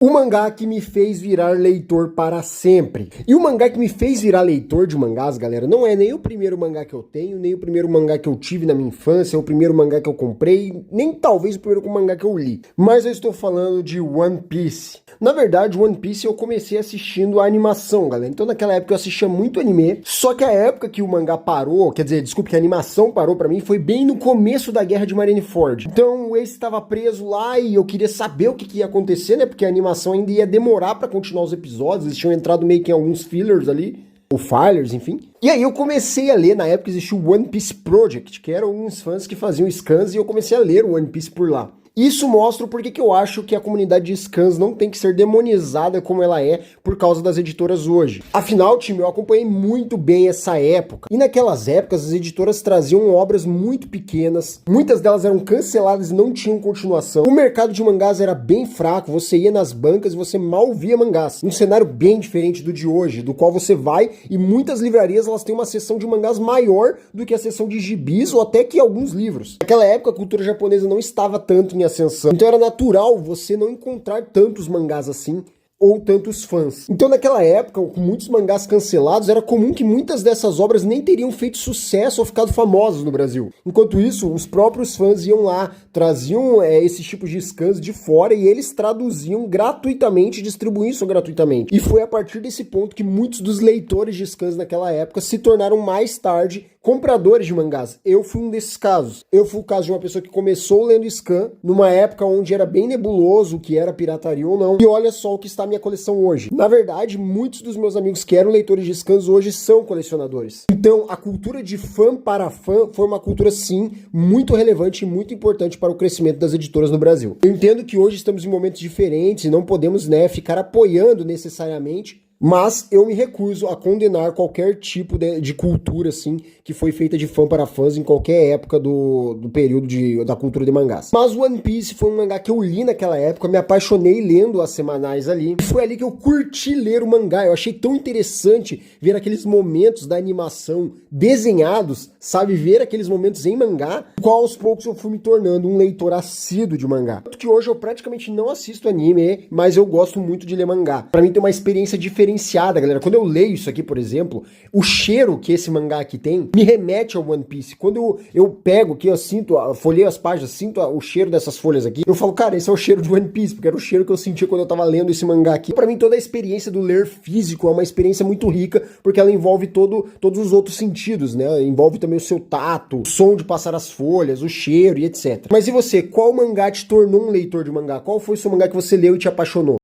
O mangá que me fez virar leitor para sempre. E o mangá que me fez virar leitor de mangás, galera, não é nem o primeiro mangá que eu tenho, nem o primeiro mangá que eu tive na minha infância, o primeiro mangá que eu comprei, nem talvez o primeiro mangá que eu li. Mas eu estou falando de One Piece. Na verdade, One Piece eu comecei assistindo a animação, galera. Então naquela época eu assistia muito anime, só que a época que o mangá parou, quer dizer, desculpe, que a animação parou pra mim, foi bem no começo da Guerra de Marineford. Então o Ace estava preso lá e eu queria saber o que ia acontecer, né, porque a animação ainda ia demorar pra continuar os episódios, eles tinham entrado meio que em alguns fillers ali, ou fillers, enfim. E aí eu comecei a ler, na época existia o One Piece Project, que eram uns fãs que faziam scans, e eu comecei a ler o One Piece por lá. Isso mostra o porquê que eu acho que a comunidade de scans não tem que ser demonizada como ela é por causa das editoras hoje. Afinal, time, eu acompanhei muito bem essa época. E naquelas épocas, as editoras traziam obras muito pequenas, muitas delas eram canceladas e não tinham continuação. O mercado de mangás era bem fraco, você ia nas bancas e você mal via mangás. Um cenário bem diferente do de hoje, do qual você vai e muitas livrarias elas têm uma seção de mangás maior do que a seção de gibis ou até que alguns livros. Naquela época, a cultura japonesa não estava tanto em ascensão. Então era natural você não encontrar tantos mangás assim, ou tantos fãs. Então naquela época, com muitos mangás cancelados, era comum que muitas dessas obras nem teriam feito sucesso ou ficado famosas no Brasil. Enquanto isso, os próprios fãs iam lá, traziam esses tipos de scans de fora e eles traduziam gratuitamente, distribuíam isso gratuitamente. E foi a partir desse ponto que muitos dos leitores de scans naquela época se tornaram mais tarde compradores de mangás. Eu fui um desses casos. Eu fui o caso de uma pessoa que começou lendo scan numa época onde era bem nebuloso o que era pirataria ou não. E olha só o que está a minha coleção hoje. Na verdade, muitos dos meus amigos que eram leitores de scans hoje são colecionadores. Então, a cultura de fã para fã foi uma cultura, sim, muito relevante e muito importante para o crescimento das editoras no Brasil. Eu entendo que hoje estamos em momentos diferentes e não podemos, ficar apoiando necessariamente, mas eu me recuso a condenar qualquer tipo de cultura, assim, que foi feita de fã para fãs em qualquer época do período da cultura de mangás. Mas One Piece foi um mangá que eu li naquela época, me apaixonei lendo as semanais ali. E foi ali que eu curti ler o mangá. Eu achei tão interessante ver aqueles momentos da animação desenhados, sabe? Ver aqueles momentos em mangá, qual aos poucos eu fui me tornando um leitor assíduo de mangá. Tanto que hoje eu praticamente não assisto anime, mas eu gosto muito de ler mangá. Pra mim tem uma experiência diferenciada, galera. Quando eu leio isso aqui, por exemplo, o cheiro que esse mangá aqui tem me remete ao One Piece. Quando eu pego aqui, eu sinto, folheio as páginas, sinto o cheiro dessas folhas aqui, eu falo, cara, esse é o cheiro de One Piece, porque era o cheiro que eu sentia quando eu tava lendo esse mangá aqui. Pra mim, toda a experiência do ler físico é uma experiência muito rica, porque ela envolve todos os outros sentidos, né? Envolve também o seu tato, o som de passar as folhas, o cheiro e etc. Mas e você? Qual mangá te tornou um leitor de mangá? Qual foi o seu mangá que você leu e te apaixonou?